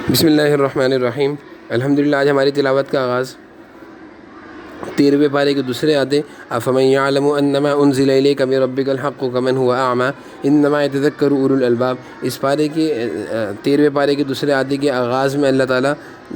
بسم اللہ الرحمن الرحیم۔ الحمدللہ آج ہماری تلاوت کا آغاز 13ویں پارے کے دوسرے آدھے افمن یعلم انما انزل الیک من ربک الحق کمن هو اعمی انما یتذکر اولو الالباب۔ اس پارے کے 13ویں پارے کے دوسرے آدھے کے آغاز میں اللہ تعالیٰ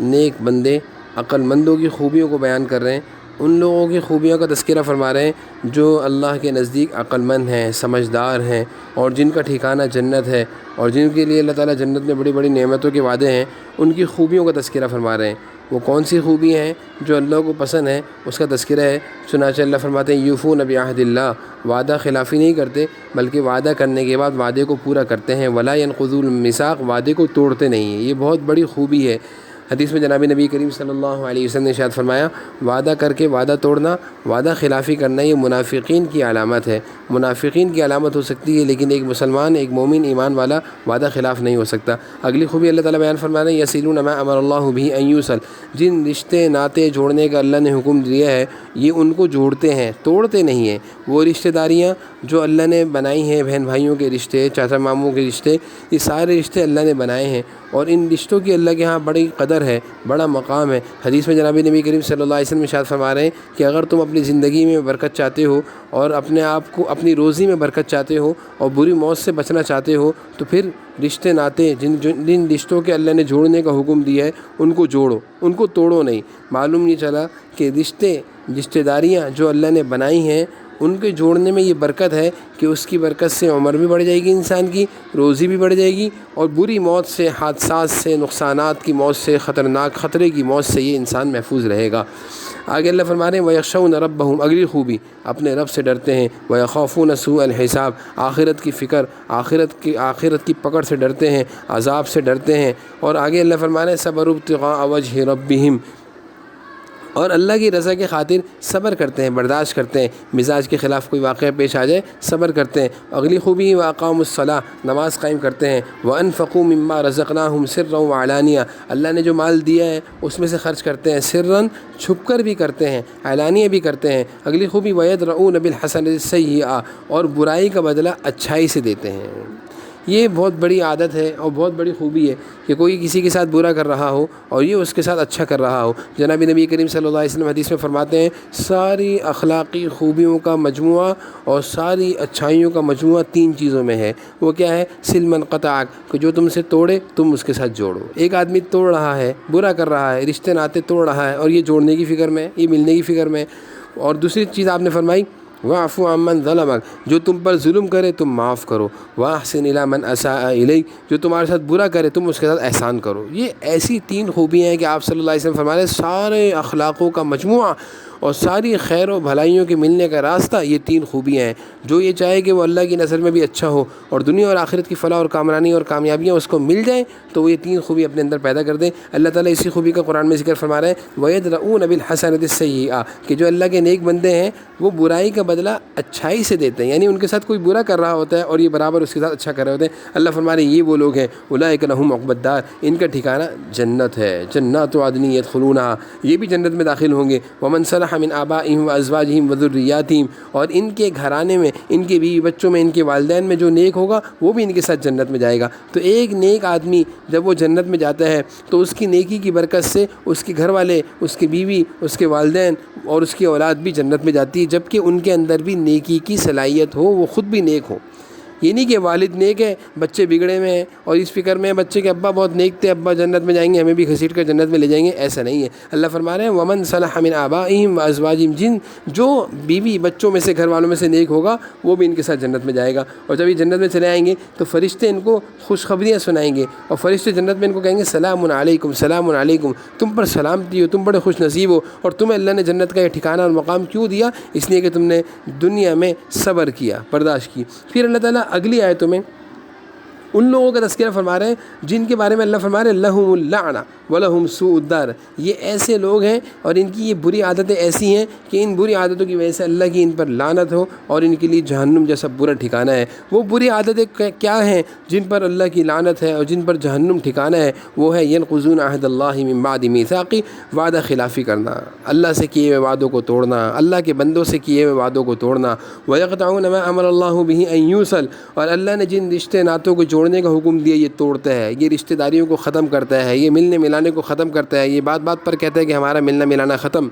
نیک بندے عقل مندوں کی خوبیوں کو بیان کر رہے ہیں، ان لوگوں کی خوبیوں کا تذکرہ فرما رہے ہیں جو اللہ کے نزدیک عقل مند ہیں، سمجھدار ہیں، اور جن کا ٹھکانہ جنت ہے، اور جن کے لیے اللہ تعالیٰ جنت میں بڑی بڑی نعمتوں کے وعدے ہیں، ان کی خوبیوں کا تذکرہ فرما رہے ہیں۔ وہ کون سی خوبی ہیں جو اللہ کو پسند ہے، اس کا تذکرہ ہے۔ چنانچہ اللہ فرماتے ہیں یوفون بعہد اللہ، وعدہ خلافی نہیں کرتے بلکہ وعدہ کرنے کے بعد وعدے کو پورا کرتے ہیں، ولا ينقضون المیثاق، وعدے کو توڑتے نہیں ہیں۔ یہ بہت بڑی خوبی ہے۔ حدیث میں جناب نبی کریم صلی اللہ علیہ وسلم نے ارشاد فرمایا، وعدہ کر کے وعدہ توڑنا، وعدہ خلافی کرنا، یہ منافقین کی علامت ہے۔ منافقین کی علامت ہو سکتی ہے، لیکن ایک مسلمان، ایک مومن ایمان والا وعدہ خلاف نہیں ہو سکتا۔ اگلی خوبی اللہ تعالیٰ بیان فرما رہے ہیں یصلون ما امر اللہ بہ ان یوصل، جن رشتے ناطے جوڑنے کا اللہ نے حکم دیا ہے یہ ان کو جوڑتے ہیں، توڑتے نہیں ہیں۔ وہ رشتہ داریاں جو اللہ نے بنائی ہیں، بہن بھائیوں کے رشتے، چاچا ماموں کے رشتے، یہ سارے رشتے اللہ نے بنائے ہیں، اور ان رشتوں کی اللہ کے ہاں بڑی قدر ہے، بڑا مقام ہے۔ حدیث میں جناب نبی کریم صلی اللہ علیہ وسلم ارشاد فرما رہے ہیں کہ اگر تم اپنی زندگی میں برکت چاہتے ہو اور اپنے آپ کو اپنی روزی میں برکت چاہتے ہو اور بری موت سے بچنا چاہتے ہو تو پھر رشتے ناطے جن رشتوں کے اللہ نے جوڑنے کا حکم دیا ہے ان کو جوڑو، ان کو توڑو نہیں۔ معلوم یہ چلا کہ رشتے داریاں جو اللہ نے بنائی ہیں ان کے جوڑنے میں یہ برکت ہے کہ اس کی برکت سے عمر بھی بڑھ جائے گی، انسان کی روزی بھی بڑھ جائے گی، اور بری موت سے، حادثات سے، نقصانات کی موت سے، خطرناک خطرے کی موت سے یہ انسان محفوظ رہے گا۔ آگے اللہ فرما رہے ہیں وَيَخْشَوْنَ رَبَّهُمْ، اگلی خوبی اپنے رب سے ڈرتے ہیں، وَيَخَافُونَ سُوءَ الْحِسَابِ، آخرت کی فکر، آخرت کی پکڑ سے ڈرتے ہیں، عذاب سے ڈرتے ہیں۔ اور آگے اللہ فرما رہے ہیں صَبَرُوا ابْتِغَاءَ وَجْهِ رَبِّهِمْ، اور اللہ کی رضا کے خاطر صبر کرتے ہیں، برداشت کرتے ہیں، مزاج کے خلاف کوئی واقعہ پیش آ جائے صبر کرتے ہیں۔ اگلی خوبی وَأَقَامُوا الصَّلَاةَ، نماز قائم کرتے ہیں، وَأَنفَقُوا مِمَّا رَزَقْنَاهُمْ سِرًّا وَعَلَانِيَةً، اللہ نے جو مال دیا ہے اس میں سے خرچ کرتے ہیں، سرًا چھپ کر بھی کرتے ہیں، علانیہ بھی کرتے ہیں۔ اگلی خوبی وَيَدْرَؤُونَ بِالْحَسَنَةِ السَّيِّئَةَ، اور برائی کا بدلہ اچھائی سے دیتے ہیں۔ یہ بہت بڑی عادت ہے اور بہت بڑی خوبی ہے کہ کوئی کسی کے ساتھ برا کر رہا ہو اور یہ اس کے ساتھ اچھا کر رہا ہو۔ جناب نبی کریم صلی اللہ علیہ وسلم حدیث میں فرماتے ہیں ساری اخلاقی خوبیوں کا مجموعہ اور ساری اچھائیوں کا مجموعہ 3 چیزوں میں ہے۔ وہ کیا ہے؟ سل من قطعک، کہ جو تم سے توڑے تم اس کے ساتھ جوڑو۔ ایک آدمی توڑ رہا ہے، برا کر رہا ہے، رشتے ناطے توڑ رہا ہے، اور یہ جوڑنے کی فکر میں، یہ ملنے کی فکر میں۔ اور دوسری چیز آپ نے فرمائی وَاعْفُ عَمَّنْ ظَلَمَكَ، جو تم پر ظلم کرے تم معاف کرو، وَأَحْسِنْ إِلَىٰ مَنْ أَسَاءَ إِلَيْكَ، جو تمہارے ساتھ برا کرے تم اس کے ساتھ احسان کرو۔ یہ ایسی 3 خوبیاں ہیں کہ آپ صلی اللہ علیہ وسلم فرما رہے ہیں سارے اخلاقوں کا مجموعہ اور ساری خیر و بھلائیوں کے ملنے کا راستہ یہ 3 خوبیاں ہیں۔ جو یہ چاہے کہ وہ اللہ کی نظر میں بھی اچھا ہو اور دنیا اور آخرت کی فلاح اور کامرانی اور کامیابیاں اس کو مل جائیں تو وہ یہ 3 خوبی اپنے اندر پیدا کر دیں۔ اللہ تعالیٰ اسی خوبی کا قرآن میں ذکر فرما رہے ہیں وَيَدْرَؤُونَ بِالْحَسَنَةِ السَّيِّئَةِ، کہ جو اللہ کے نیک بندے ہیں وہ برائی کا بدلہ اچھائی سے دیتے ہیں، یعنی ان کے ساتھ کوئی برا کر رہا ہوتا ہے اور یہ برابر اس کے ساتھ اچھا کر رہے ہوتے ہیں۔ اللہ فرما رہے ہیں یہ وہ لوگ ہیں اولئک لہم عقبی الدار، ان کا ٹھکانہ جنت ہے، جنات عدن یدخلونہا، یہ بھی جنت میں داخل ہوں گے۔ ومن صلح من آبائہم وازواجہم وذریاتہم، اور ان کے گھرانے میں، ان کے بیوی بچوں میں، ان کے والدین میں جو نیک ہوگا وہ بھی ان کے ساتھ جنت میں جائے گا۔ تو ایک نیک آدمی جب وہ جنت میں جاتا ہے تو اس کی نیکی کی برکت سے اس کے گھر والے، اس کی بیوی، اس کے والدین اور اس کی اولاد بھی جنت میں جاتی ہے، جبکہ ان کے اندر بھی نیکی کی صلاحیت ہو، وہ خود بھی نیک ہو۔ یہ نہیں کہ والد نیک ہے بچے بگڑے ہوئے ہیں اور اس فکر میں بچے کے ابا بہت نیک تھے، ابا جنت میں جائیں گے ہمیں بھی گھسیٹ کر جنت میں لے جائیں گے، ایسا نہیں ہے۔ اللہ فرما رہے ہیں ومن صلح من آبائہم وازواجہم، جو بیوی بچوں میں سے، گھر والوں میں سے نیک ہوگا وہ بھی ان کے ساتھ جنت میں جائے گا۔ اور جب یہ جنت میں چلے آئیں گے تو فرشتے ان کو خوشخبریاں سنائیں گے، اور فرشتے جنت میں ان کو کہیں گے سلام علیکم، سلام علیکم، تم پر سلامتی ہو، تم بڑے خوش نصیب ہو، اور تمہیں اللہ نے جنت کا یہ ٹھکانہ اور مقام کیوں دیا؟ اس لیے کہ تم نے دنیا میں صبر کیا، برداشت کی۔ پھر اللہ تعالیٰ اگلی آیتوں میں ان لوگوں کا تذکرہ فرما رہے ہیں جن کے بارے میں اللہ فرما رہے ہیں لہم اللعنہ ولہم سوء الدار، یہ ایسے لوگ ہیں اور ان کی یہ بری عادتیں ایسی ہیں کہ ان بری عادتوں کی وجہ سے اللہ کی ان پر لعنت ہو اور ان کے لیے جہنم جیسا برا ٹھکانہ ہے۔ وہ بری عادتیں کیا ہیں جن پر اللہ کی لعنت ہے اور جن پر جہنم ٹھکانہ ہے؟ وہ ہے ینقضون عہد اللہ من بعد میثاقہ، وعدہ خلافی کرنا، اللہ سے کیے ہوئے وعدوں کو توڑنا، اللہ کے بندوں سے کیے ہوئے وعدوں کو توڑنا، ویقطعون ما امر اللہ بہ ان یوصل، اور اللہ نے جن رشتے ناتوں کو جوڑنے کا حکم دیا یہ توڑتا ہے، یہ رشتہ داریوں کو ختم کرتا ہے، یہ ملنے ملانے کو ختم کرتا ہے، یہ بات بات پر کہتا ہے کہ ہمارا ملنا ملانا ختم،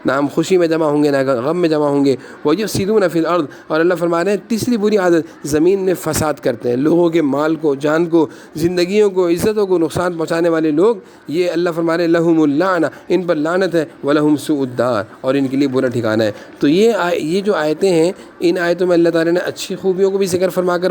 نہ ہم خوشی میں جمع ہوں گے نہ غم میں جمع ہوں گے۔ وَيُفْسِدُونَ فِي الْأَرْضِ، اور اللہ فرما رہے ہیں تیسری بری عادت، زمین میں فساد کرتے ہیں، لوگوں کے مال کو، جان کو، زندگیوں کو، عزتوں کو نقصان پہنچانے والے لوگ، یہ اللہ فرما رہے ہیں لَهُمُ اللَّعْنَةُ، ان پر لعنت ہے، وَلَهُمْ سُوءُ الدَّارِ، اور ان کے لیے برا ٹھکانہ ہے۔ تو یہ جو آیتیں ہیں، ان آیتوں میں اللہ تعالیٰ نے اچھی خوبیوں کو بھی ذکر فرما کر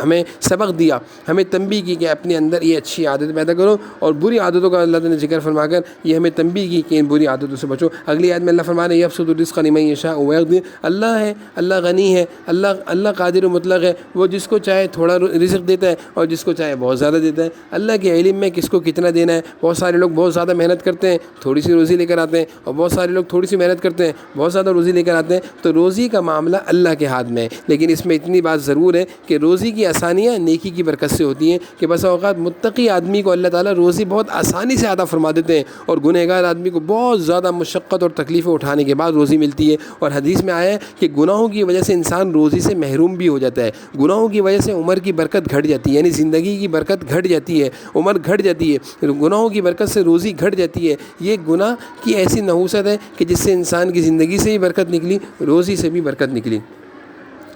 ہمیں سبق دیا، ہمیں تنبیہ کی کہ اپنے اندر یہ اچھی عادت پیدا کرو، اور بری عادتوں کا اللہ تعالیٰ نے ذکر فرما کر یہ ہمیں تنبیہ کی کہ ان بری عادتوں سے بچو۔ اگلی آیت میں اللہ فرما رہے ہیں یبسط الرزق لمن یشاء ویقدر، اللہ ہے، اللہ غنی ہے، اللہ قادر و مطلق ہے، وہ جس کو چاہے تھوڑا رزق دیتا ہے اور جس کو چاہے بہت زیادہ دیتا ہے۔ اللہ کے علم میں کس کو کتنا دینا ہے۔ بہت سارے لوگ بہت زیادہ محنت کرتے ہیں، تھوڑی سی روزی لے کر آتے ہیں، اور بہت سارے لوگ تھوڑی سی محنت کرتے ہیں، بہت زیادہ روزی لے کر آتے ہیں۔ تو روزی کا معاملہ اللہ کے ہاتھ میں ہے، لیکن اس میں اتنی بات ضرور ہے کہ روزی کی آسانیاں نیکی کی برکت سے ہوتی ہیں، کہ بس اوقات متقی آدمی کو اللہ تعالیٰ روزی بہت آسانی سے عطا فرما دیتے ہیں، اور گنہگار آدمی کو بہت زیادہ مشقت اور تکلیفیں اٹھانے کے بعد روزی ملتی ہے۔ اور حدیث میں آیا ہے کہ گناہوں کی وجہ سے انسان روزی سے محروم بھی ہو جاتا ہے، گناہوں کی وجہ سے عمر کی برکت گھٹ جاتی ہے، یعنی زندگی کی برکت گھٹ جاتی ہے، عمر گھٹ جاتی ہے، گناہوں کی برکت سے روزی گھٹ جاتی ہے۔ یہ گناہ کی ایسی نحوست ہے کہ جس سے انسان کی زندگی سے بھی برکت نکلی، روزی سے بھی برکت نکلی۔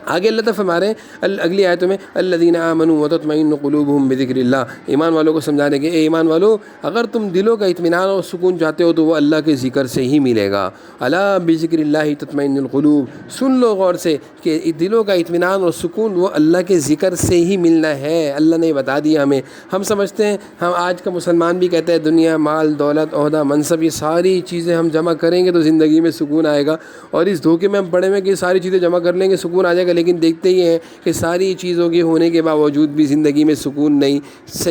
آگے اللہ تعالیٰ فرما رہے ہیں اگلی آیتوں میں الذین آمنوا وتطمئن قلوبهم بذکر اللہ، ایمان والوں کو سمجھانے کے اے ایمان والو، اگر تم دلوں کا اطمینان اور سکون چاہتے ہو تو وہ اللہ کے ذکر سے ہی ملے گا۔ الا بذکر اللہ تطمئن القلوب، سن لو غور سے کہ دلوں کا اطمینان اور سکون وہ اللہ کے ذکر سے ہی ملنا ہے۔ اللہ نے بتا دیا ہمیں، ہم سمجھتے ہیں، ہم آج کا مسلمان بھی کہتا ہے دنیا، مال، دولت، عہدہ، منصب، یہ ساری چیزیں ہم جمع کریں گے تو زندگی میں سکون آئے گا، اور اس دھوکے میں ہم پڑے ہوئے کہ ساری چیزیں جمع کر لیں گے سکون آ جائے گا، لیکن دیکھتے ہی ہیں کہ ساری چیزوں کے ہونے کے باوجود بھی زندگی میں سکون نہیں،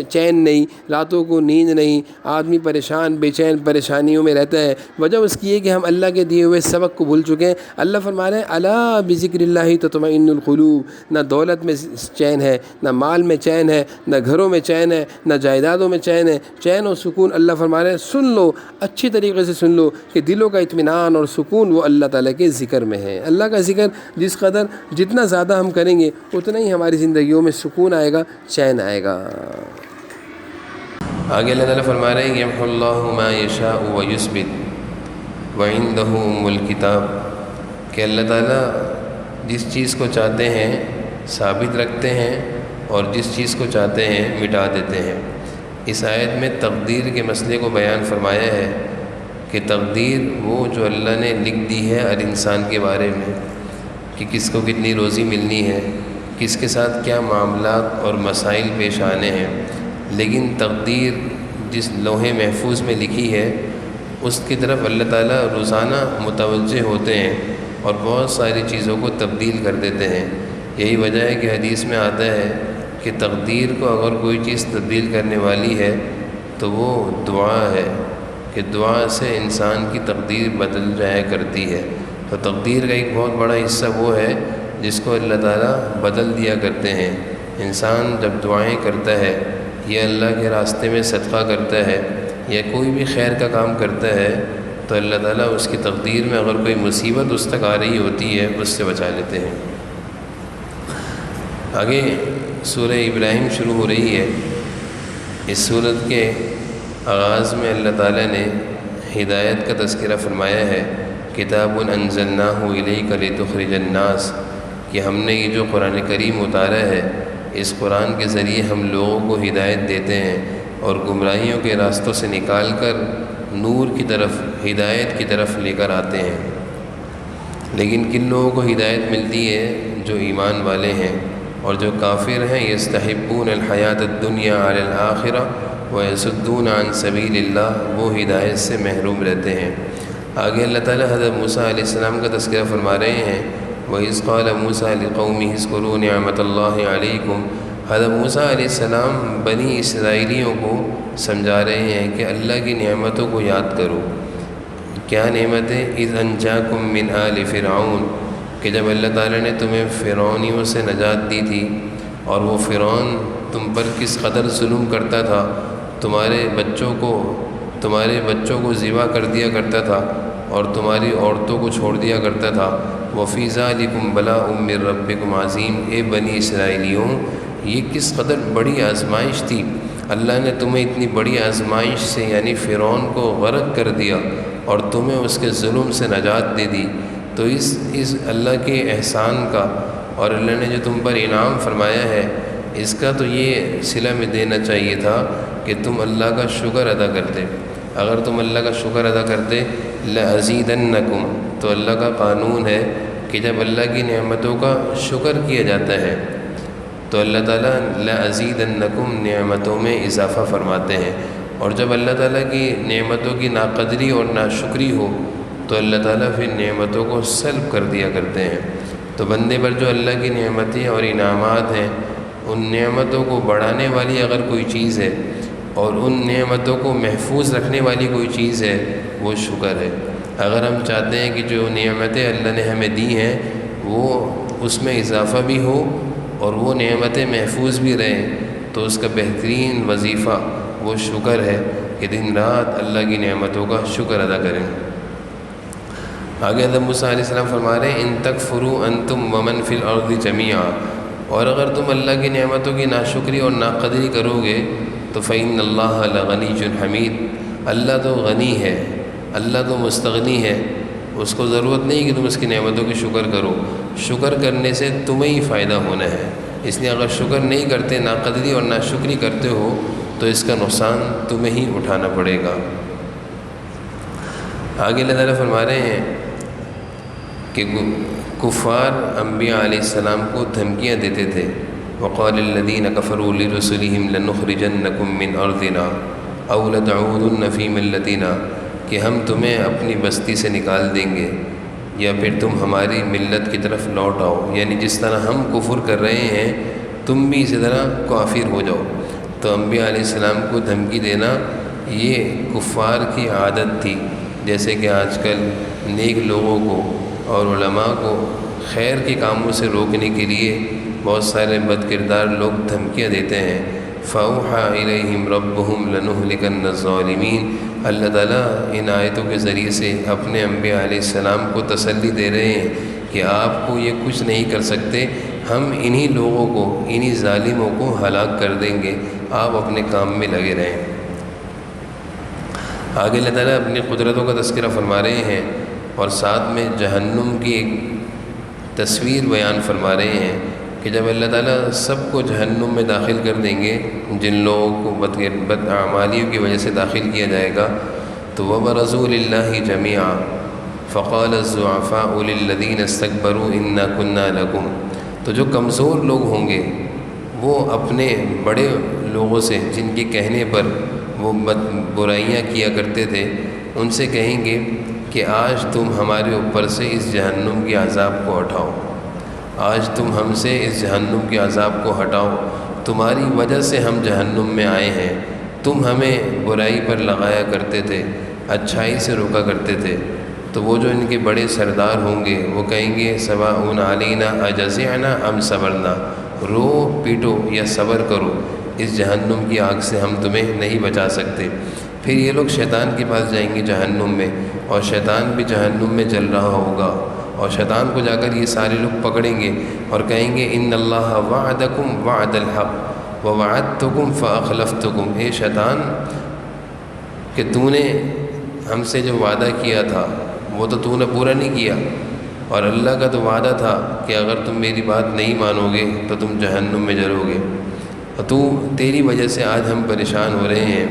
چین نہیں، راتوں کو نیند نہیں، آدمی پریشان، بے چین، پریشانیوں میں رہتا ہے۔ وجہ اس کی ہے کہ ہم اللہ کے دیے ہوئے سبق کو بھول چکے ہیں۔ اللہ فرما رہے ہیں الا بذکر اللہ تطمئن القلوب، نہ دولت میں چین ہے، نہ مال میں چین ہے، نہ گھروں میں چین ہے، نہ جائیدادوں میں چین ہے، چین اور سکون اللہ فرما رہے ہیں سن لو، اچھی طریقے سے سن لو کہ دلوں کا اطمینان اور سکون وہ اللہ تعالیٰ کے ذکر میں ہے۔ اللہ کا ذکر جس قدر جتنا زیادہ ہم کریں گے اتنا ہی ہماری زندگیوں میں سکون آئے گا، چین آئے گا۔ آگے اللہ تعالیٰ فرما رہے ہیں یمحو اللہ ما یشاء ویثبت وعندہ ام الکتاب، کہ اللہ تعالیٰ جس چیز کو چاہتے ہیں ثابت رکھتے ہیں اور جس چیز کو چاہتے ہیں مٹا دیتے ہیں۔ اس آیت میں تقدیر کے مسئلے کو بیان فرمایا ہے کہ تقدیر وہ جو اللہ نے لکھ دی ہے ہر انسان کے بارے میں، کہ کس کو کتنی روزی ملنی ہے، کس کے ساتھ کیا معاملات اور مسائل پیش آنے ہیں، لیکن تقدیر جس لوح محفوظ میں لکھی ہے اس کی طرف اللہ تعالیٰ روزانہ متوجہ ہوتے ہیں اور بہت ساری چیزوں کو تبدیل کر دیتے ہیں۔ یہی وجہ ہے کہ حدیث میں آتا ہے کہ تقدیر کو اگر کوئی چیز تبدیل کرنے والی ہے تو وہ دعا ہے، کہ دعا سے انسان کی تقدیر بدل جایا کرتی ہے۔ تو تقدیر کا ایک بہت بڑا حصہ وہ ہے جس کو اللہ تعالیٰ بدل دیا کرتے ہیں۔ انسان جب دعائیں کرتا ہے یا اللہ کے راستے میں صدقہ کرتا ہے یا کوئی بھی خیر کا کام کرتا ہے تو اللہ تعالیٰ اس کی تقدیر میں اگر کوئی مصیبت اس تک آ رہی ہوتی ہے اس سے بچا لیتے ہیں۔ آگے سورہ ابراہیم شروع ہو رہی ہے۔ اس سورت کے آغاز میں اللہ تعالیٰ نے ہدایت کا تذکرہ فرمایا ہے، کتاب انزلناہ الیک لتخرج الناس، کہ ہم نے یہ جو قرآن کریم اتارا ہے اس قرآن کے ذریعے ہم لوگوں کو ہدایت دیتے ہیں اور گمراہیوں کے راستوں سے نکال کر نور کی طرف، ہدایت کی طرف لے کر آتے ہیں۔ لیکن کن لوگوں کو ہدایت ملتی ہے؟ جو ایمان والے ہیں، اور جو کافر ہیں یستحبون الحیات الدنیا علی الآخرہ ویصدون عن سبیل اللہ، وہ ہدایت سے محروم رہتے ہیں۔ آگے اللہ تعالیٰ حضرت موسیٰ علیہ السلام کا تذکرہ فرما رہے ہیں، وَإِذْ قَالَ مُوسَىٰ لِقَوْمِهِ اذْكُرُوا نِعْمَةَ اللَّهِ عَلَيْكُمْ، حضرت موسیٰ علیہ السلام بنی اسرائیلیوں کو سمجھا رہے ہیں کہ اللہ کی نعمتوں کو یاد کرو۔ کیا نعمتیں؟ اذ انجاکم من آل فرعون، کہ جب اللہ تعالیٰ نے تمہیں فرعونیوں سے نجات دی تھی، اور وہ فرعون تم پر کس قدر ظلم کرتا تھا، تمہارے بچوں کو ذبح کر دیا کرتا تھا اور تمہاری عورتوں کو چھوڑ دیا کرتا تھا۔ وَفِي ذَلِكُمْ بَلَاءٌ مِّن رَّبِّكُمْ عَظِيمٌ، اے بنی اسرائیلیوں یہ کس قدر بڑی آزمائش تھی، اللہ نے تمہیں اتنی بڑی آزمائش سے یعنی فرعون کو غرق کر دیا اور تمہیں اس کے ظلم سے نجات دے دی۔ تو اس اللہ کے احسان کا اور اللہ نے جو تم پر انعام فرمایا ہے اس کا تو یہ صلہ میں دینا چاہیے تھا کہ تم اللہ کا شکر ادا کرتے۔ اگر تم اللہ کا شکر ادا کرتے لَأَزِيدَنَّكُمْ، تو اللہ کا قانون ہے کہ جب اللہ کی نعمتوں کا شکر کیا جاتا ہے تو اللہ تعالیٰ لَأَزِيدَنَّكُمْ نعمتوں میں اضافہ فرماتے ہیں، اور جب اللہ تعالیٰ کی نعمتوں کی ناقدری اور ناشکری ہو تو اللہ تعالیٰ پھر نعمتوں کو سلب کر دیا کرتے ہیں۔ تو بندے پر جو اللہ کی نعمتیں اور انعامات ہیں ان نعمتوں کو بڑھانے والی اگر کوئی چیز ہے اور ان نعمتوں کو محفوظ رکھنے والی کوئی چیز ہے وہ شکر ہے۔ اگر ہم چاہتے ہیں کہ جو نعمتیں اللہ نے ہمیں دی ہیں وہ اس میں اضافہ بھی ہو اور وہ نعمتیں محفوظ بھی رہیں تو اس کا بہترین وظیفہ وہ شکر ہے کہ دن رات اللہ کی نعمتوں کا شکر ادا کریں۔ آگے حضرت موسیٰ علیہ السلام فرما رہے ہیں ان تکفروا انتم ومن فی الارض جمیعا، اور اگر تم اللہ کی نعمتوں کی ناشکری اور ناقدری کرو گے تو فإن اللہ لغنی حمید، اللہ تو غنی ہے، اللہ تو مستغنی ہے، اس کو ضرورت نہیں کہ تم اس کی نعمتوں کی شکر کرو، شکر کرنے سے تمہیں ہی فائدہ ہونا ہے، اس لیے اگر شکر نہیں کرتے، ناقدری اور ناشکری کرتے ہو تو اس کا نقصان تمہیں ہی اٹھانا پڑے گا۔ آگے اللہ تعالیٰ فرما رہے ہیں کہ کفار انبیاء علیہ السلام کو دھمکیاں دیتے تھے، وقال الذین کفروا لرسلہم لنخرجنکم من ارضنا او لتعودن فی ملتنا، کہ ہم تمہیں اپنی بستی سے نکال دیں گے یا پھر تم ہماری ملت کی طرف لوٹ آؤ، یعنی جس طرح ہم کفر کر رہے ہیں تم بھی اسی طرح کافر ہو جاؤ۔ تو انبیاء علیہ السلام کو دھمکی دینا یہ کفار کی عادت تھی، جیسے کہ آج کل نیک لوگوں کو اور علماء کو خیر کے کاموں سے روکنے کے لیے بہت سارے بد کردار لوگ دھمکیاں دیتے ہیں۔ فَأَوْحَىٰ إِلَيْهِمْ رَبُّهُمْ لَنُهْلِكَنَّ الظَّالِمِينَ، اللہ تعالیٰ ان آیتوں کے ذریعے سے اپنے انبیاء علیہ السلام کو تسلی دے رہے ہیں کہ آپ کو یہ کچھ نہیں کر سکتے، ہم انہی لوگوں کو، انہی ظالموں کو ہلاک کر دیں گے، آپ اپنے کام میں لگے رہیں۔ آگے اللہ تعالیٰ اپنی قدرتوں کا تذکرہ فرما رہے ہیں اور ساتھ میں جہنم کی ایک تصویر بیان فرما رہے ہیں کہ جب اللہ تعالیٰ سب کو جہنم میں داخل کر دیں گے، جن لوگوں کو بد اعمالیوں کی وجہ سے داخل کیا جائے گا، تو وَبَرَزُوا لِلَّهِ جَمِيعًا فَقَالَ الضُّعَفَاءُ لِلَّذِينَ اسْتَكْبَرُوا إِنَّا كُنَّا لَكُمْ، تو جو کمزور لوگ ہوں گے وہ اپنے بڑے لوگوں سے جن کے کہنے پر وہ برائیاں کیا کرتے تھے ان سے کہیں گے کہ آج تم ہمارے اوپر سے اس جہنم کے عذاب کو ہٹاؤ، آج تم ہم سے اس جہنم کے عذاب کو ہٹاؤ، تمہاری وجہ سے ہم جہنم میں آئے ہیں، تم ہمیں برائی پر لگایا کرتے تھے، اچھائی سے روکا کرتے تھے۔ تو وہ جو ان کے بڑے سردار ہوں گے وہ کہیں گے سواء علینا اجزعنا ام صبرنا، رو پیٹو یا صبر کرو، اس جہنم کی آگ سے ہم تمہیں نہیں بچا سکتے۔ پھر یہ لوگ شیطان کے پاس جائیں گے جہنم میں، اور شیطان بھی جہنم میں جل رہا ہوگا، اور شیطان کو جا کر یہ سارے لوگ پکڑیں گے اور کہیں گے ان اللہ وعدکم وعد الحق ووعدتکم فاخلفتکم، اے شیطان کہ تو نے ہم سے جو وعدہ کیا تھا وہ تو نے پورا نہیں کیا، اور اللہ کا تو وعدہ تھا کہ اگر تم میری بات نہیں مانو گے تو تم جہنم میں جلو گے، اور تیری وجہ سے آج ہم پریشان ہو رہے ہیں۔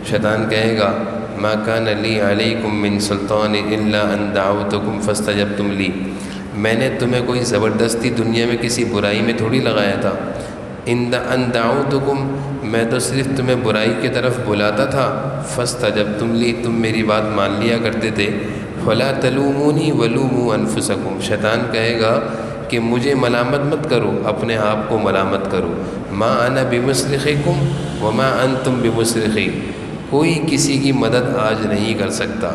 شیطان کہے گا ما کان لی علیکم من سلطان الا ان دعوتکم فاستجبتم لی، میں نے تمہیں کوئی زبردستی دنیا میں کسی برائی میں تھوڑی لگایا تھا، ان دعوتکم میں تو صرف تمہیں برائی کی طرف بلاتا تھا، فاستجبتم لی تم میری بات مان لیا کرتے تھے، فلا تلومونی ولوموا انفسکم، شیطان کہے گا کہ مجھے ملامت مت کرو، اپنے آپ کو ملامت کرو، ما انا بمصرخکم وما انتم بمصرخی، کوئی کسی کی مدد آج نہیں کر سکتا۔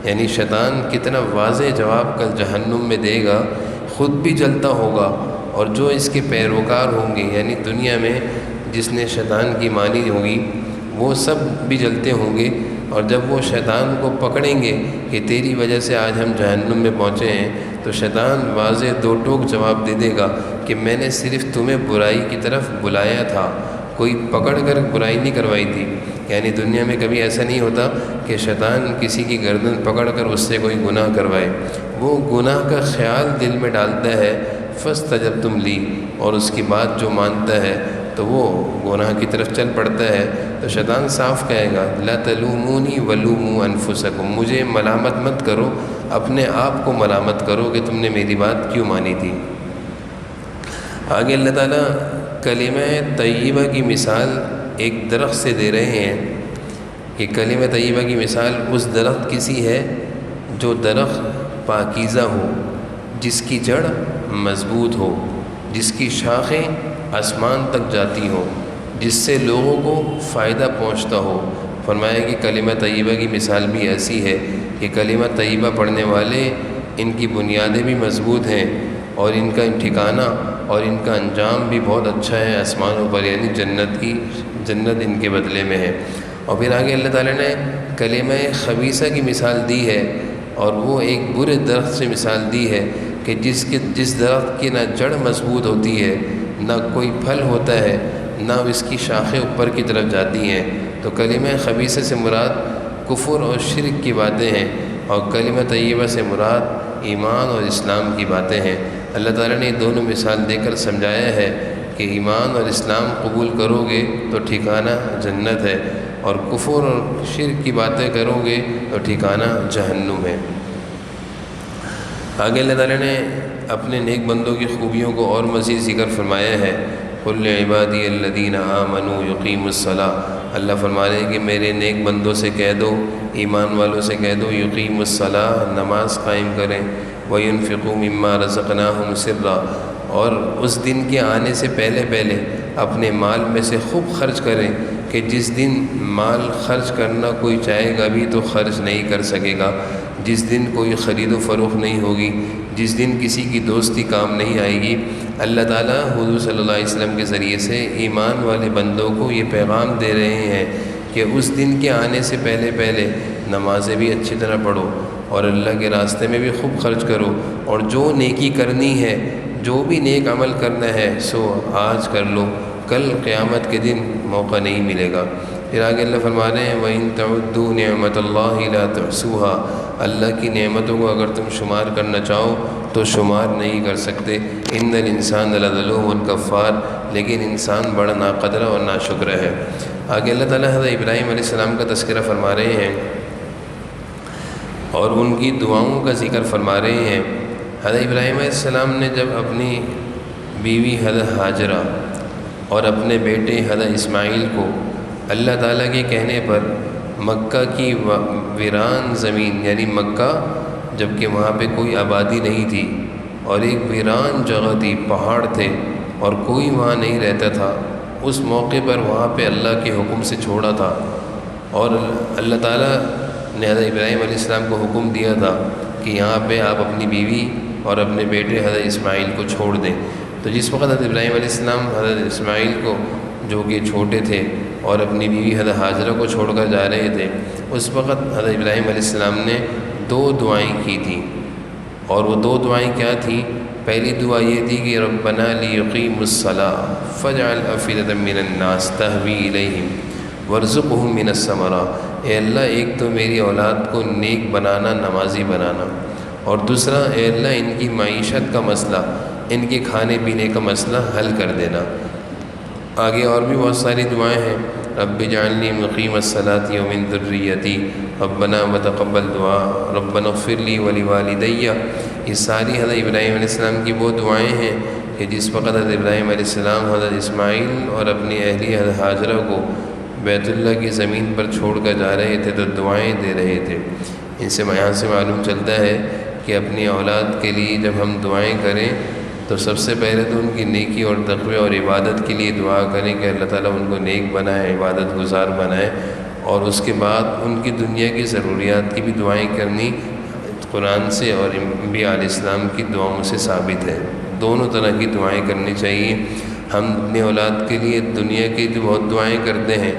یعنی شیطان کتنا واضح جواب کل جہنم میں دے گا، خود بھی جلتا ہوگا اور جو اس کے پیروکار ہوں گے یعنی دنیا میں جس نے شیطان کی مانی ہوگی وہ سب بھی جلتے ہوں گے، اور جب وہ شیطان کو پکڑیں گے کہ تیری وجہ سے آج ہم جہنم میں پہنچے ہیں، تو شیطان واضح دو ٹوک جواب دے دے گا کہ میں نے صرف تمہیں برائی کی طرف بلایا تھا، کوئی پکڑ کر برائی نہیں کروائی تھی۔ یعنی دنیا میں کبھی ایسا نہیں ہوتا کہ شیطان کسی کی گردن پکڑ کر اس سے کوئی گناہ کروائے، وہ گناہ کا خیال دل میں ڈالتا ہے، فاستجبتم لی، اور اس کی بات جو مانتا ہے تو وہ گناہ کی طرف چل پڑتا ہے، تو شیطان صاف کہے گا لا تلومونی ولوموا انفسکم، مجھے ملامت مت کرو، اپنے آپ کو ملامت کرو کہ تم نے میری بات کیوں مانی تھی۔ آگے اللہ تعالیٰ کلمہ طیبہ کی مثال ایک درخت سے دے رہے ہیں کہ کلمہ طیبہ کی مثال اس درخت کی سی ہے جو درخت پاکیزہ ہو، جس کی جڑ مضبوط ہو، جس کی شاخیں آسمان تک جاتی ہوں، جس سے لوگوں کو فائدہ پہنچتا ہو۔ فرمایا کہ کلمہ طیبہ کی مثال بھی ایسی ہے کہ کلمہ طیبہ پڑھنے والے ان کی بنیادیں بھی مضبوط ہیں اور ان کا ٹھکانہ اور ان کا انجام بھی بہت اچھا ہے آسمانوں پر، یعنی جنت ان کے بدلے میں ہے۔ اور پھر آگے اللہ تعالیٰ نے کلمہ خبیثہ کی مثال دی ہے، اور وہ ایک برے درخت سے مثال دی ہے کہ جس درخت کی نہ جڑ مضبوط ہوتی ہے، نہ کوئی پھل ہوتا ہے، نہ اس کی شاخیں اوپر کی طرف جاتی ہیں۔ تو کلمہ خبیثہ سے مراد کفر اور شرک کی باتیں ہیں، اور کلمہ طیبہ سے مراد ایمان اور اسلام کی باتیں ہیں۔ اللہ تعالیٰ نے دونوں مثال دے کر سمجھایا ہے کہ ایمان اور اسلام قبول کرو گے تو ٹھکانہ جنت ہے، اور کفر اور شرک کی باتیں کرو گے تو ٹھکانہ جہنم ہے۔ آگے اللہ تعالیٰ نے اپنے نیک بندوں کی خوبیوں کو اور مزید ذکر فرمایا ہے۔ قل لعبادی الذین آمنوا یقیموا الصلاۃ، اللہ فرما رہے ہیں کہ میرے نیک بندوں سے کہہ دو، ایمان والوں سے کہہ دو، یقیموا الصلاۃ، نماز قائم کریں، وینفقوا مما رزقناہم سرا، اور اس دن کے آنے سے پہلے پہلے اپنے مال میں سے خوب خرچ کریں، کہ جس دن مال خرچ کرنا کوئی چاہے گا بھی تو خرچ نہیں کر سکے گا، جس دن کوئی خرید و فروخت نہیں ہوگی، جس دن کسی کی دوستی کام نہیں آئے گی۔ اللہ تعالیٰ حضور صلی اللہ علیہ وسلم کے ذریعے سے ایمان والے بندوں کو یہ پیغام دے رہے ہیں کہ اس دن کے آنے سے پہلے پہلے نمازیں بھی اچھی طرح پڑھو، اور اللہ کے راستے میں بھی خوب خرچ کرو، اور جو نیکی کرنی ہے، جو بھی نیک عمل کرنا ہے سو آج کر لو، کل قیامت کے دن موقع نہیں ملے گا۔ پھر آگے اللہ فرما رہے ہیں وَإِن تَعُدُّوا نِعْمَةَ اللَّهِ لَا تُحْصُوهَا، اللہ کی نعمتوں کو اگر تم شمار کرنا چاہو تو شمار نہیں کر سکتے۔ إِنَّ الْإِنسَانَ لَظَلُومٌ كَفَّارٌ، لیکن انسان بڑا ناقدر اور ناشکر ہے۔ آگے اللہ تعالیٰ حضرت ابراہیم علیہ السلام کا تذکرہ فرما رہے ہیں اور ان کی دعاؤں کا ذکر فرما رہے ہیں۔ حضرت ابراہیم علیہ السلام نے جب اپنی بیوی حضرت ہاجرہ اور اپنے بیٹے حضرت اسماعیل کو اللہ تعالیٰ کے کہنے پر مکہ کی ویران زمین، یعنی مکہ جب کہ وہاں پہ کوئی آبادی نہیں تھی اور ایک ویران جگہ تھی، پہاڑ تھے اور کوئی وہاں نہیں رہتا تھا، اس موقع پر وہاں پہ اللہ کے حکم سے چھوڑا تھا، اور اللہ تعالیٰ نے حضرت ابراہیم علیہ السلام کو حکم دیا تھا کہ یہاں پہ آپ اپنی بیوی اور اپنے بیٹے حضرت اسماعیل کو چھوڑ دیں۔ تو جس وقت حضرت ابراہیم علیہ السلام حضرت اسماعیل کو، جو کہ چھوٹے تھے، اور اپنی بیوی حضرت ہاجرہ کو چھوڑ کر جا رہے تھے، اس وقت حضرت ابراہیم علیہ السلام نے دو دعائیں کی تھیں، اور وہ دو دعائیں کیا تھیں؟ پہلی دعا یہ تھی کہ ربنا لیقیموا الصلاۃ فاجعل افئدۃ من الناس تہوی الیہم وارزقہم من الثمرات، اے اللہ ایک تو میری اولاد کو نیک بنانا، نمازی بنانا، اور دوسرا اے اللہ ان کی معیشت کا مسئلہ، ان کے کھانے پینے کا مسئلہ حل کر دینا۔ آگے اور بھی بہت ساری دعائیں ہیں، رب اجعلنی مقیم الصلاۃ ومن ذریتی ربنا وتقبل دعا ربنا اغفر لی ولوالدی، یہ ساری حضرت ابراہیم علیہ السلام کی وہ دعائیں ہیں کہ جس وقت حضرت ابراہیم علیہ السلام حضرت اسماعیل اور اپنی اہلیہ حضرت ہاجرہ کو بیت اللہ کی زمین پر چھوڑ کر جا رہے تھے تو دعائیں دے رہے تھے۔ ان سے یہاں سے معلوم چلتا ہے کہ اپنی اولاد کے لیے جب ہم دعائیں کریں تو سب سے پہلے تو ان کی نیکی اور تقوی اور عبادت کے لیے دعا کریں کہ اللہ تعالیٰ ان کو نیک بنائے، عبادت گزار بنائے، اور اس کے بعد ان کی دنیا کی ضروریات کی بھی دعائیں کرنی قرآن سے اور انبیاء علیہ السلام کی دعاؤں سے ثابت ہے۔ دونوں طرح کی دعائیں کرنی چاہیے۔ ہم اپنی اولاد کے لیے دنیا کی تو بہت دعائیں کرتے ہیں،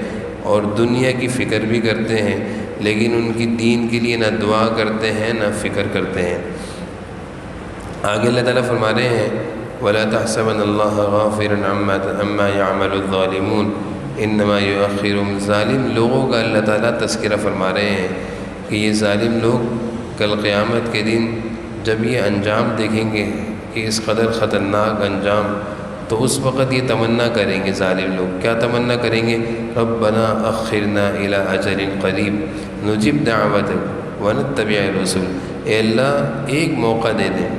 اور دنیا کی فکر بھی کرتے ہیں، لیکن ان کی دین کے لیے نہ دعا کرتے ہیں نہ فکر کرتے ہیں۔ آگے اللہ تعالیٰ فرما رہے ہیں وَلَا تَحْسَبَنَّ اللَّهَ غَافِلًا عَمَّا يَعْمَلُ الظَّالِمُونَ انما یؤخرهم، ظالم لوگوں کا اللہ تعالیٰ تذکرہ فرما رہے ہیں کہ یہ ظالم لوگ کل قیامت کے دن جب یہ انجام دیکھیں گے کہ اس قدر خطرناک انجام، تو اس وقت یہ تمنا کریں گے ظالم لوگ، کیا تمنا کریں گے؟ ربنا اخرنا الی اجل قریب نجب دعوتک ونتبع الرسل، اے اللہ ایک موقع دے دیں،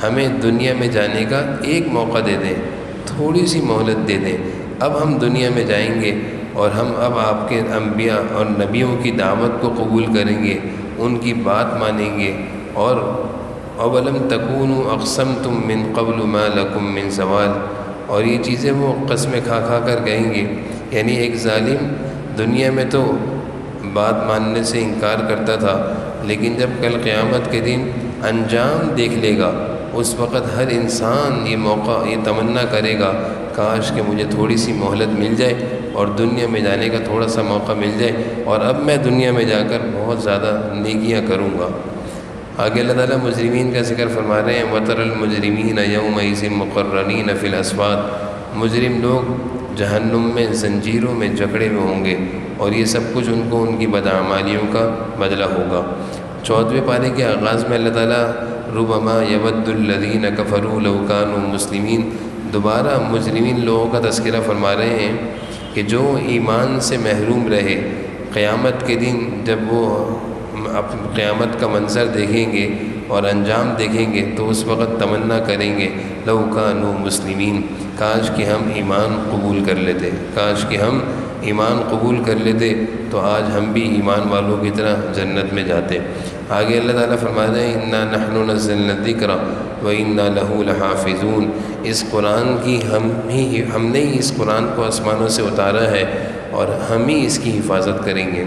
ہمیں دنیا میں جانے کا ایک موقع دے دیں، تھوڑی سی مہلت دے دیں، اب ہم دنیا میں جائیں گے اور ہم اب آپ کے انبیاء اور نبیوں کی دعوت کو قبول کریں گے، ان کی بات مانیں گے، اور اولم تکونوا اقسمتم من قبل ما لکم من زوال، اور یہ چیزیں وہ قسمیں کھا کھا کر کہیں گے۔ یعنی ایک ظالم دنیا میں تو بات ماننے سے انکار کرتا تھا، لیکن جب کل قیامت کے دن انجام دیکھ لے گا، اس وقت ہر انسان یہ موقع، یہ تمنا کرے گا کاش کہ مجھے تھوڑی سی مہلت مل جائے اور دنیا میں جانے کا تھوڑا سا موقع مل جائے، اور اب میں دنیا میں جا کر بہت زیادہ نیکیاں کروں گا۔ آگے اللہ تعالیٰ مجرمین کا ذکر فرما رہے ہیں وَتَرَى الْمُجْرِمِينَ يَوْمَئِذٍ مُقَرَّنِينَ فِي الْأَصْفَادِ، مجرم لوگ جہنم میں زنجیروں میں جکڑے ہوئے ہوں گے، اور یہ سب کچھ ان کو ان کی بدعمالیوں کا بدلہ ہوگا۔ 14ویں پارے کے آغاز میں اللہ تعالیٰ ربما یود الذین کفروا لو کانوا مسلمین، دوبارہ مجرمین لوگوں کا تذکرہ فرما رہے ہیں کہ جو ایمان سے محروم رہے، قیامت کے دن جب وہ قیامت کا منظر دیکھیں گے اور انجام دیکھیں گے تو اس وقت تمنا کریں گے لو کانوا مسلمین، کاش کہ ہم ایمان قبول کر لیتے، کاش کہ ہم ایمان قبول کر لیتے تو آج ہم بھی ایمان والوں کی طرح جنت میں جاتے۔ آگے اللہ تعالیٰ فرما رہے ہیں انا نحن نزلنا الذکر وانا لہ لحافظون، اس قرآن کی ہم نے ہی اس قرآن کو آسمانوں سے اتارا ہے اور ہم ہی اس کی حفاظت کریں گے۔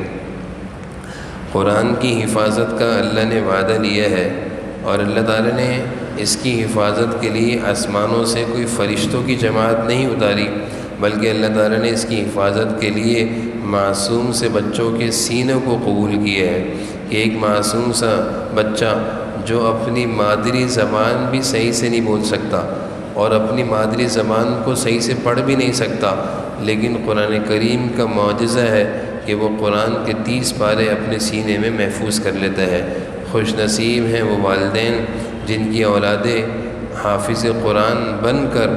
قرآن کی حفاظت کا اللہ نے وعدہ لیا ہے، اور اللہ تعالیٰ نے اس کی حفاظت کے لیے آسمانوں سے کوئی فرشتوں کی جماعت نہیں اتاری، بلکہ اللہ تعالیٰ نے اس کی حفاظت کے لیے معصوم سے بچوں کے سینوں کو قبول کیا ہے کہ ایک معصوم سا بچہ جو اپنی مادری زبان بھی صحیح سے نہیں بول سکتا اور اپنی مادری زبان کو صحیح سے پڑھ بھی نہیں سکتا، لیکن قرآن کریم کا معجزہ ہے کہ وہ قرآن کے 30 پارے اپنے سینے میں محفوظ کر لیتا ہے۔ خوش نصیب ہیں وہ والدین جن کی اولادیں حافظ قرآن بن کر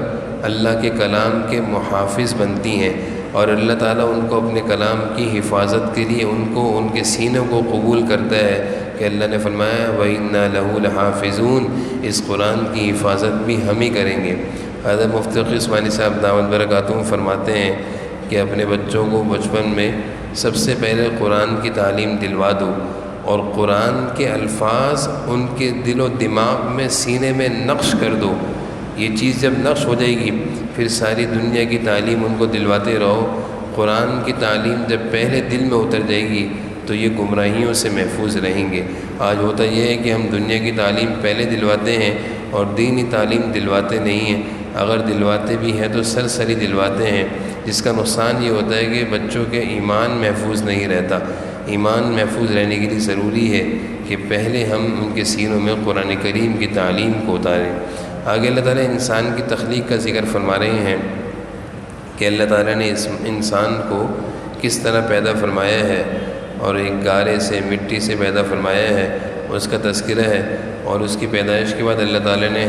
اللہ کے کلام کے محافظ بنتی ہیں، اور اللہ تعالیٰ ان کو اپنے کلام کی حفاظت کے لیے ان کے سینوں کو قبول کرتا ہے کہ اللہ نے فرمایا وَإِنَّا لَهُ لَحَافِظُونَ، اس قرآن کی حفاظت بھی ہم ہی کریں گے۔ حضرت مفتی تقی عثمانی صاحب دامت برکاتہم فرماتے ہیں کہ اپنے بچوں کو بچپن میں سب سے پہلے قرآن کی تعلیم دلوا دو، اور قرآن کے الفاظ ان کے دل و دماغ میں سینے میں نقش کر دو۔ یہ چیز جب نقش ہو جائے گی پھر ساری دنیا کی تعلیم ان کو دلواتے رہو۔ قرآن کی تعلیم جب پہلے دل میں اتر جائے گی تو یہ گمراہیوں سے محفوظ رہیں گے۔ آج ہوتا یہ ہے کہ ہم دنیا کی تعلیم پہلے دلواتے ہیں اور دینی تعلیم دلواتے نہیں ہیں، اگر دلواتے بھی ہیں تو سرسری دلواتے ہیں، جس کا نقصان یہ ہوتا ہے کہ بچوں کے ایمان محفوظ نہیں رہتا۔ ایمان محفوظ رہنے کے لیے ضروری ہے کہ پہلے ہم ان کے سینوں میں قرآن کریم کی تعلیم کو اتاریں۔ آگے اللہ تعالیٰ انسان کی تخلیق کا ذکر فرما رہے ہیں کہ اللہ تعالیٰ نے اس انسان کو کس طرح پیدا فرمایا ہے، اور ایک گارے سے مٹی سے پیدا فرمایا ہے، اس کا تذکرہ ہے۔ اور اس کی پیدائش کے بعد اللہ تعالیٰ نے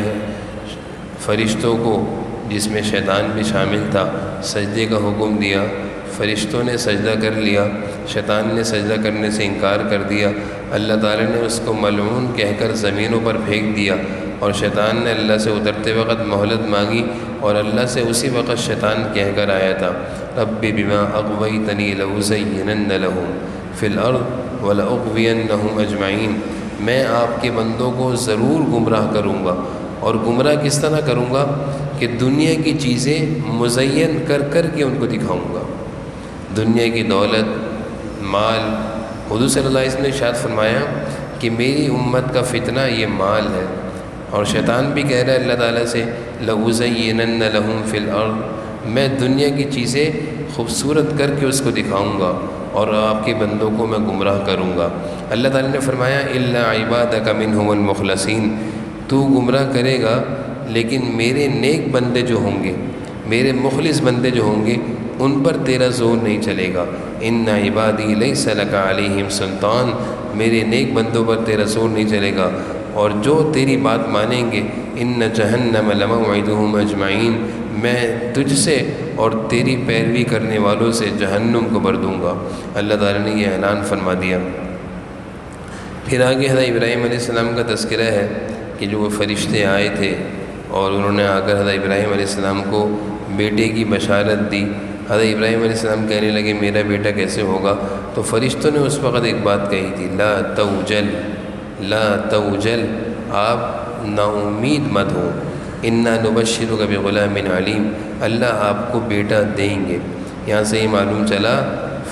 فرشتوں کو، جس میں شیطان بھی شامل تھا، سجدے کا حکم دیا۔ فرشتوں نے سجدہ کر لیا، شیطان نے سجدہ کرنے سے انکار کر دیا۔ اللہ تعالیٰ نے اس کو ملعون کہہ کر زمینوں پر پھینک دیا، اور شیطان نے اللہ سے اترتے وقت مہلت مانگی، اور اللہ سے اسی وقت شیطان کہہ کر آیا تھا رب بما اغویتنی لأزینن لہم فی الارض ولأغوینہم اجمعین، میں آپ کے بندوں کو ضرور گمراہ کروں گا، اور گمراہ کس طرح کروں گا کہ دنیا کی چیزیں مزین کر کر کے ان کو دکھاؤں گا۔ دنیا کی دولت، مال، حضور صلی اللہ علیہ وسلم نے ارشاد فرمایا کہ میری امت کا فتنہ یہ مال ہے، اور شیطان بھی کہہ رہا ہے اللہ تعالیٰ سے لَأُزَيِّنَنَّ لَهُمْ فِي الْأَرْضِ، میں دنیا کی چیزیں خوبصورت کر کے اس کو دکھاؤں گا اور آپ کے بندوں کو میں گمراہ کروں گا۔ اللہ تعالیٰ نے فرمایا الا عبادک منہم المخلصین، تو گمراہ کرے گا لیکن میرے نیک بندے جو ہوں گے، میرے مخلص بندے جو ہوں گے، ان پر تیرا زور نہیں چلے گا۔ ان عبادی لیس لک علیہم سلطان، میرے نیک بندوں پر تیرا زور نہیں چلے گا، اور جو تیری بات مانیں گے ان جہنم لموعدہم اجمعین، میں تجھ سے اور تیری پیروی کرنے والوں سے جہنم کو بھر دوں گا۔ اللہ تعالیٰ نے یہ اعلان فرما دیا۔ پھر آگے حضرت ابراہیم علیہ السلام کا تذکرہ ہے کہ جو وہ فرشتے آئے تھے اور انہوں نے آ کر حضرت ابراہیم علیہ السلام کو بیٹے کی بشارت دی۔ حضرت ابراہیم علیہ السلام کہنے لگے میرا بیٹا کیسے ہوگا؟ تو فرشتوں نے اس وقت ایک بات کہی تھی، لا توجل، لا توجل، آپ نا امید مت ہو، انا نبشرک بغلام علیم، اللہ آپ کو بیٹا دیں گے۔ یہاں سے یہ معلوم چلا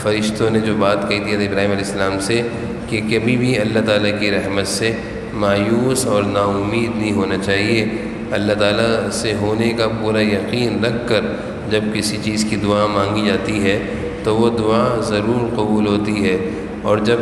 فرشتوں نے جو بات کہی تھی حضرت ابراہیم علیہ السلام سے کہ کبھی بھی اللہ تعالیٰ کی رحمت سے مایوس اور نا امید نہیں ہونا چاہیے۔ اللہ تعالیٰ سے ہونے کا پورا یقین رکھ کر جب کسی چیز کی دعا مانگی جاتی ہے تو وہ دعا ضرور قبول ہوتی ہے، اور جب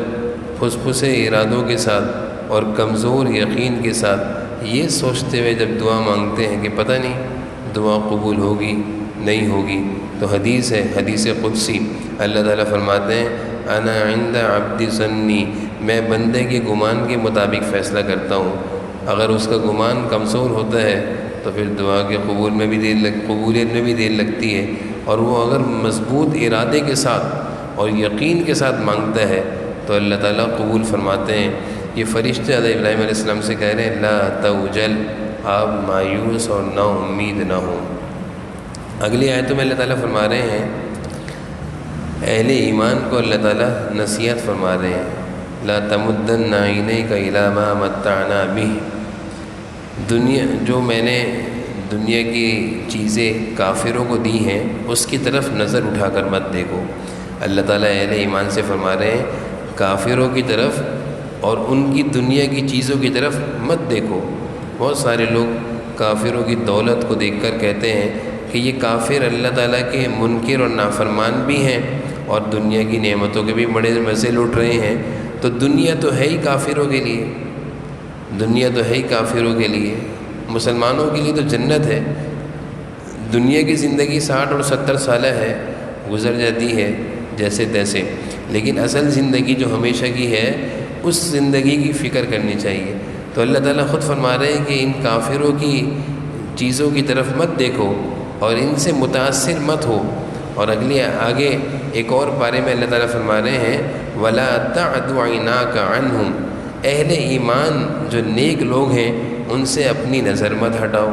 پھسے ارادوں کے ساتھ اور کمزور یقین کے ساتھ یہ سوچتے ہوئے جب دعا مانگتے ہیں کہ پتہ نہیں دعا قبول ہوگی نہیں ہوگی، تو حدیث ہے، حدیث قدسی، اللہ تعالیٰ فرماتے ہیں انا عند عبد ظنی، میں بندے کے گمان کے مطابق فیصلہ کرتا ہوں۔ اگر اس کا گمان کمزور ہوتا ہے تو پھر دعا کے قبولیت میں بھی دیر لگتی ہے، اور وہ اگر مضبوط ارادے کے ساتھ اور یقین کے ساتھ مانگتا ہے تو اللہ تعالیٰ قبول فرماتے ہیں۔ یہ فرشتے حضرت ابراہیم علیہ السلام سے کہہ رہے ہیں لا توجل، آپ مایوس اور نا امید نہ ہوں۔ اگلی آیتوں میں اللہ تعالیٰ فرما رہے ہیں، اہل ایمان کو اللہ تعالیٰ نصیحت فرما رہے ہیں، لا تمدن عینیک الی ما متعنا بہ، جو میں نے دنیا کی چیزیں کافروں کو دی ہیں اس کی طرف نظر اٹھا کر مت دیکھو۔ اللہ تعالیٰ اہل ایمان سے فرما رہے ہیں کافروں کی طرف اور ان کی دنیا کی چیزوں کی طرف مت دیکھو۔ بہت سارے لوگ کافروں کی دولت کو دیکھ کر کہتے ہیں کہ یہ کافر اللہ تعالیٰ کے منکر اور نافرمان بھی ہیں اور دنیا کی نعمتوں کے بھی بڑے مزے لوٹ رہے ہیں، تو دنیا تو ہے ہی کافروں کے لیے، دنیا تو ہے ہی کافروں کے لیے، مسلمانوں کے لیے تو جنت ہے۔ دنیا کی زندگی 60 اور 70 سالہ ہے، گزر جاتی ہے جیسے تیسے، لیکن اصل زندگی جو ہمیشہ کی ہے اس زندگی کی فکر کرنی چاہیے۔ تو اللہ تعالیٰ خود فرما رہے ہیں کہ ان کافروں کی چیزوں کی طرف مت دیکھو اور ان سے متاثر مت ہو۔ اور آگے ایک اور پارے میں اللہ تعالیٰ فرما رہے ہیں وَلَا تَعْدُ عَيْنَاكَ عَنْهُمْ، اہل ایمان جو نیک لوگ ہیں ان سے اپنی نظر مت ہٹاؤ،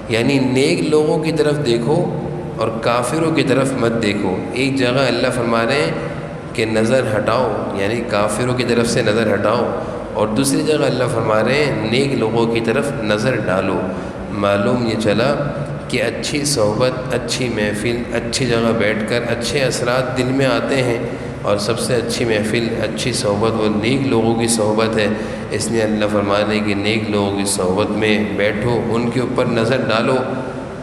یعنی نیک لوگوں کی طرف دیکھو اور کافروں کی طرف مت دیکھو۔ ایک جگہ اللہ فرما رہے ہیں کہ نظر ہٹاؤ، یعنی کافروں کی طرف سے نظر ہٹاؤ، اور دوسری جگہ اللہ فرما رہے ہیں نیک لوگوں کی طرف نظر ڈالو۔ معلوم یہ چلا کہ اچھی صحبت، اچھی محفل، اچھی جگہ بیٹھ کر اچھے اثرات دل میں آتے ہیں، اور سب سے اچھی محفل، اچھی صحبت وہ نیک لوگوں کی صحبت ہے۔ اس لیے اللہ فرما رہے کہ نیک لوگوں کی صحبت میں بیٹھو، ان کے اوپر نظر ڈالو،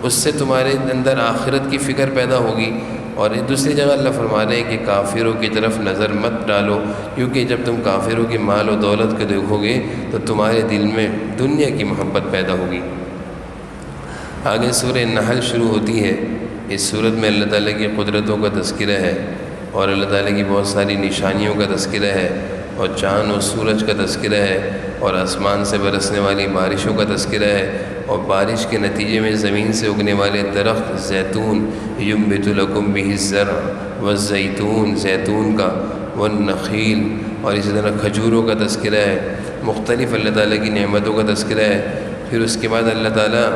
اس سے تمہارے اندر آخرت کی فکر پیدا ہوگی۔ اور دوسری جگہ اللہ فرما رہے ہیں کہ کافروں کی طرف نظر مت ڈالو، کیونکہ جب تم کافروں کی مال و دولت کو دیکھو گے تو تمہارے دل میں دنیا کی محبت پیدا ہوگی۔ آگے سورہ نحل شروع ہوتی ہے۔ اس سورت میں اللہ تعالیٰ کی قدرتوں کا تذکرہ ہے اور اللہ تعالیٰ کی بہت ساری نشانیوں کا تذکرہ ہے، اور چاند اور سورج کا تذکرہ ہے، اور آسمان سے برسنے والی بارشوں کا تذکرہ ہے، اور بارش کے نتیجے میں زمین سے اگنے والے درخت زیتون ینبت لکم بہ الزرع والزیتون، زیتون کا، والنخیل، اور اسی طرح کھجوروں کا تذکرہ ہے، مختلف اللہ تعالیٰ کی نعمتوں کا تذکرہ ہے۔ پھر اس کے بعد اللہ تعالیٰ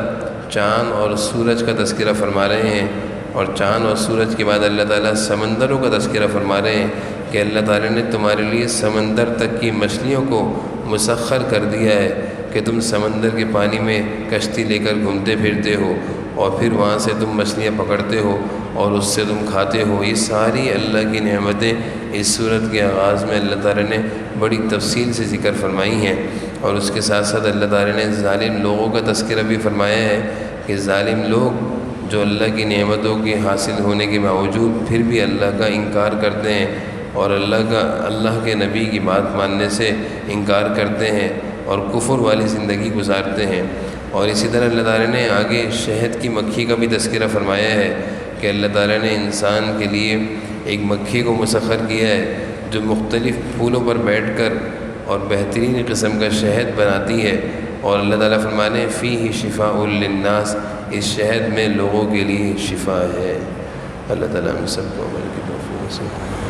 چاند اور سورج کا تذکرہ فرما رہے ہیں، اور چاند اور سورج کے بعد اللہ تعالیٰ سمندروں کا تذکرہ فرما رہے ہیں کہ اللہ تعالیٰ نے تمہارے لیے سمندر تک کی مچھلیوں کو مسخر کر دیا ہے کہ تم سمندر کے پانی میں کشتی لے کر گھومتے پھرتے ہو، اور پھر وہاں سے تم مچھلیاں پکڑتے ہو اور اس سے تم کھاتے ہو۔ یہ ساری اللہ کی نعمتیں اس سورت کے آغاز میں اللہ تعالیٰ نے بڑی تفصیل سے ذکر فرمائی ہیں، اور اس کے ساتھ ساتھ اللہ تعالیٰ نے ظالم لوگوں کا تذکرہ بھی فرمایا ہے کہ ظالم لوگ جو اللہ کی نعمتوں کے حاصل ہونے کے باوجود پھر بھی اللہ کا انکار کرتے ہیں اور اللہ کے نبی کی بات ماننے سے انکار کرتے ہیں اور کفر والی زندگی گزارتے ہیں۔ اور اسی طرح اللہ تعالیٰ نے آگے شہد کی مکھی کا بھی تذکرہ فرمایا ہے کہ اللہ تعالیٰ نے انسان کے لیے ایک مکھی کو مسخر کیا ہے جو مختلف پھولوں پر بیٹھ کر اور بہترین قسم کا شہد بناتی ہے، اور اللہ تعالیٰ فرمانے فیہ شفاء للناس، اس شہد میں لوگوں کے لیے شفا ہے۔ اللہ تعالیٰ ہم سب کو عمل کی توفیق نصیب فرمائے۔